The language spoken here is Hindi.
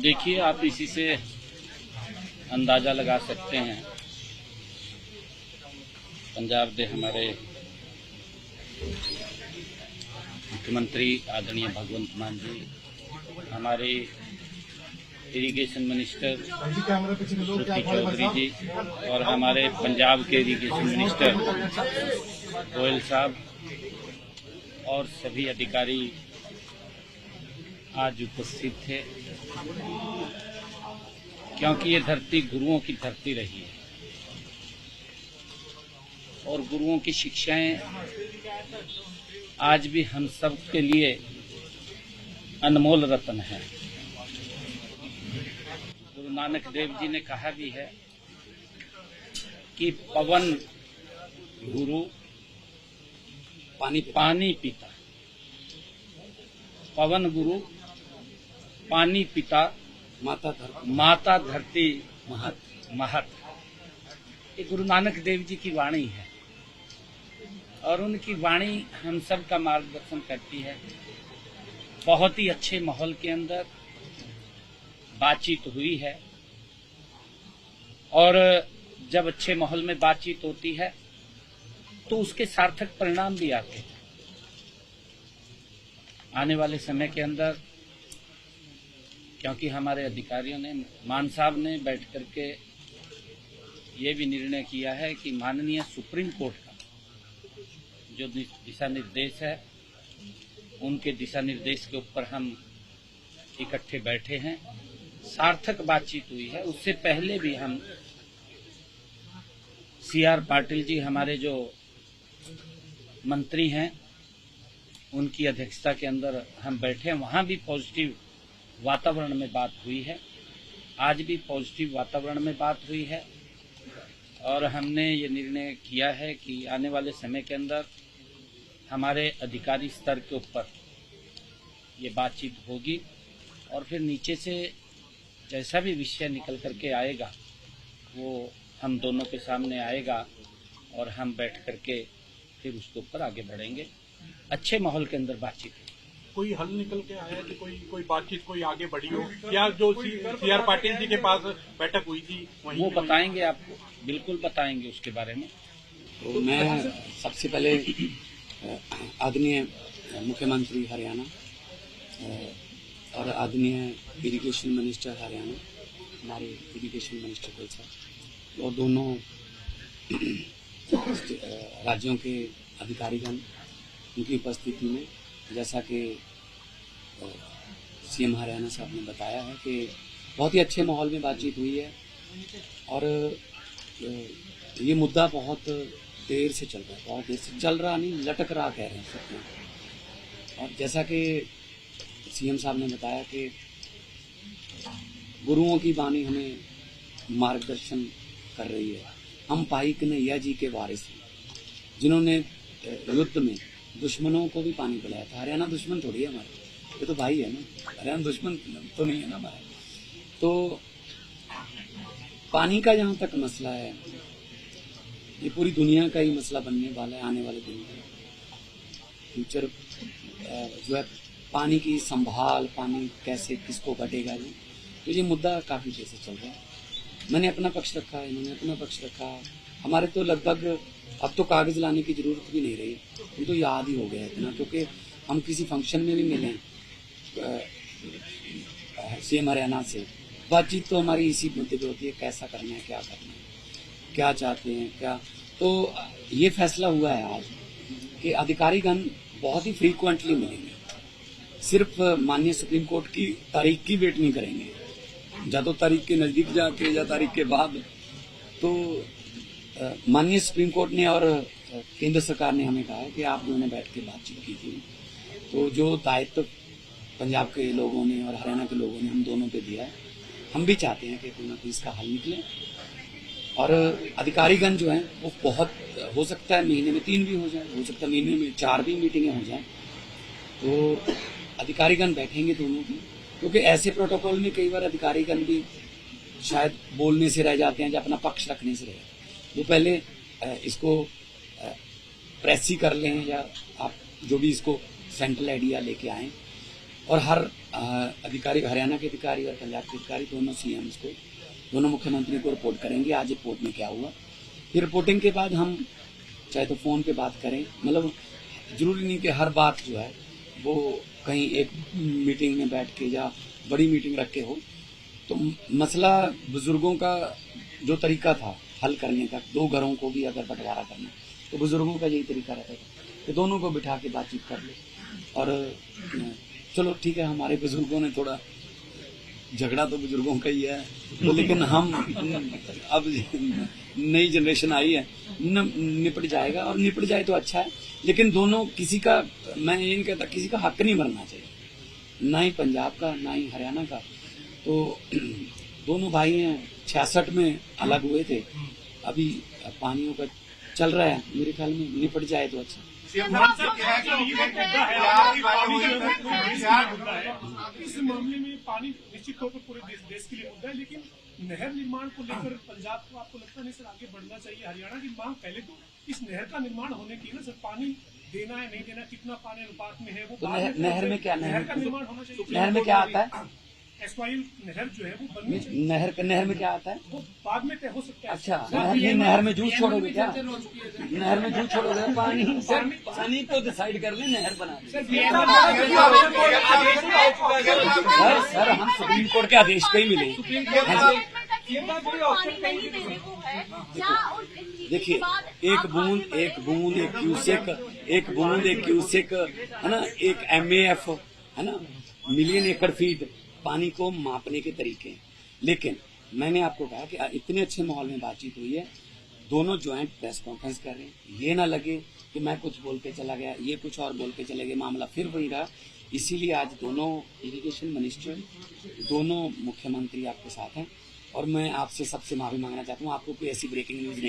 देखिए, आप इसी से अंदाजा लगा सकते हैं। पंजाब के हमारे मुख्यमंत्री आदरणीय भगवंत मान जी, हमारे इरिगेशन मिनिस्टर श्रुति चौधरी जी और हमारे पंजाब के इरिगेशन मिनिस्टर गोयल साहब और सभी अधिकारी आज उपस्थित थे, क्योंकि ये धरती गुरुओं की धरती रही है और गुरुओं की शिक्षाएं आज भी हम सब के लिए अनमोल रत्न है। गुरु नानक देव जी ने कहा भी है कि पवन गुरु पानी पिता, पवन गुरु पानी पिता माता धरती महत। ये गुरु नानक देव जी की वाणी है और उनकी वाणी हम सब का मार्गदर्शन करती है। बहुत ही अच्छे माहौल के अंदर बातचीत हुई है और जब अच्छे माहौल में बातचीत होती है तो उसके सार्थक परिणाम भी आते हैं। आने वाले समय के अंदर, क्योंकि हमारे अधिकारियों ने, मान साहब ने बैठ करके ये भी निर्णय किया है कि माननीय सुप्रीम कोर्ट का जो दिशा निर्देश है, उनके दिशा निर्देश के ऊपर हम इकट्ठे बैठे हैं, सार्थक बातचीत हुई है। उससे पहले भी हम CR पाटिल जी, हमारे जो मंत्री हैं, उनकी अध्यक्षता के अंदर हम बैठे हैं, वहां भी पॉजिटिव वातावरण में बात हुई है। आज भी पॉजिटिव वातावरण में बात हुई है और हमने ये निर्णय किया है कि आने वाले समय के अंदर हमारे अधिकारी स्तर के ऊपर ये बातचीत होगी और फिर नीचे से जैसा भी विषय निकल करके आएगा वो हम दोनों के सामने आएगा और हम बैठ करके फिर उसके ऊपर आगे बढ़ेंगे। अच्छे माहौल के अंदर बातचीत होगी। कोई हल निकल के आया कि कोई बातचीत कोई आगे बढ़ी हो, या जो CR पाटिल जी के पास बैठक हुई थी वहीं वो बताएंगे, आपको बिल्कुल बताएंगे उसके बारे में। तो मैं सबसे पहले आदरणीय मुख्यमंत्री हरियाणा और आदरणीय इरिगेशन मिनिस्टर हरियाणा, हमारे इरिगेशन मिनिस्टर गोयल साहब और दोनों राज्यों के अधिकारीगण, उनकी उपस्थिति में, जैसा कि CM हरियाणा साहब ने बताया है कि बहुत ही अच्छे माहौल में बातचीत हुई है और ये मुद्दा बहुत देर से चल रहा है, बहुत देर से चल रहा नहीं, लटक रहा कह रहे हैं सब। और जैसा कि CM साहब ने बताया कि गुरुओं की वाणी हमें मार्गदर्शन कर रही है। हम पाई कन्हैया जी के वारिस हैं, जिन्होंने युद्ध में दुश्मनों को भी पानी पिलाया था। हरियाणा दुश्मन थोड़ी है हमारे, ये तो भाई है ना, हरियाणा दुश्मन तो नहीं है ना हमारा। तो पानी का जहाँ तक मसला है, ये पूरी दुनिया का ही मसला बनने वाला है आने वाले दिनों में। फ्यूचर जो है पानी की संभाल, पानी कैसे किसको बटेगा जी, तो ये मुद्दा काफ़ी देर से चल रहा है। मैंने अपना पक्ष रखा, इन्होंने अपना पक्ष रखा। हमारे तो लगभग अब तो कागज लाने की जरूरत भी नहीं रही, हम तो याद ही हो गया इतना, क्योंकि हम किसी फंक्शन में भी मिले CM हरियाणा से, बातचीत तो हमारी इसी मुद्दे पे होती है, कैसा करना है, क्या करना है, क्या चाहते हैं, क्या। तो ये फैसला हुआ है आज कि अधिकारीगण बहुत ही फ्रीक्वेंटली मिलेंगे, सिर्फ माननीय सुप्रीम कोर्ट की तारीख की वेट नहीं करेंगे, या तो तारीख के नजदीक जाके या तारीख के बाद। तो माननीय सुप्रीम कोर्ट ने और केंद्र सरकार ने हमें कहा है कि आप दोनों बैठ के बातचीत कीजिए। तो जो दायित्व पंजाब के लोगों ने और हरियाणा के लोगों ने हम दोनों पे दिया है, हम भी चाहते हैं कि कोई ना कोई इसका हल निकले। और अधिकारीगण जो हैं वो बहुत, हो सकता है महीने में 3 भी हो जाए, हो सकता है महीने में 4 भी मीटिंगें हो जाए। तो अधिकारीगण बैठेंगे दोनों की, क्योंकि ऐसे प्रोटोकॉल में कई बार अधिकारीगण भी शायद बोलने से रह जाते हैं या अपना पक्ष रखने से रह, वो पहले इसको प्रेस ही कर लें या आप जो भी इसको सेंट्रल आइडिया लेके आए और हर अधिकारी, हरियाणा के अधिकारी और पंजाब के अधिकारी दोनों सीएम्स को, दोनों मुख्यमंत्रियों को रिपोर्ट करेंगे आज रिपोर्ट में क्या हुआ। फिर रिपोर्टिंग के बाद हम चाहे तो फोन पे बात करें, मतलब जरूरी नहीं कि हर बात जो है वो कहीं एक मीटिंग में बैठ के या बड़ी मीटिंग रख के हो। तो मसला बुजुर्गों का जो तरीका था हल करने का, दो घरों को भी अगर बंटवारा करना तो बुजुर्गों का यही तरीका रहता था कि दोनों को बिठा के बातचीत कर ले। और चलो ठीक है, हमारे बुजुर्गों ने थोड़ा झगड़ा तो बुजुर्गों का ही है, तो लेकिन हम अब नई जनरेशन आई है, निपट जाएगा और निपट जाए तो अच्छा है। लेकिन दोनों, किसी का, मैं ये नहीं कहता किसी का हक नहीं बनना चाहिए, ना ही पंजाब का ना ही हरियाणा का। तो दोनों भाई हैं, 66 में अलग हुए थे, अभी पानियों का चल रहा है, मेरे ख्याल में निपट जाए तो अच्छा। इस मामले में पानी निश्चित तौर पर पूरे देश के लिए मुद्दा है, लेकिन नहर निर्माण को लेकर पंजाब को आपको लगता नहीं सर आगे बढ़ना चाहिए? हरियाणा की मांग पहले तो इस नहर का निर्माण होने की ना सर, पानी देना है नहीं देना, कितना पानी अनुपात में है वो तो नहर में क्या, नहर का निर्माण होना चाहिए। नहर में क्या आता है? एस्क्वाइल नहर जो है वो बननी चाहिए। नहर में क्या आता है वो बाद में तय हो सकता है। अच्छा, नहर में जूस छोड़ोगे क्या? नहर में जूस छोड़ोगे? पानी तो डिसाइड कर ले, नहर बना सर हम सुप्रीम कोर्ट के आदेश पे ही मिले। देखिए, एक बूंद एक क्यूसेक है ना, एक MAF है ना, मिलियन एकड़ फीट पानी को मापने के तरीके हैं। लेकिन मैंने आपको कहा कि इतने अच्छे माहौल में बातचीत हुई है, दोनों ज्वाइंट प्रेस कॉन्फ्रेंस कर रहे हैं, ये ना लगे कि मैं कुछ बोल के चला गया, ये कुछ और बोल के चले गए, मामला फिर वही रहा। इसीलिए आज दोनों इरिगेशन मिनिस्टर, दोनों मुख्यमंत्री आपके साथ हैं और मैं आपसे सबसे माफी मांगना चाहता हूँ। आपको कोई ऐसी ब्रेकिंग न्यूज नहीं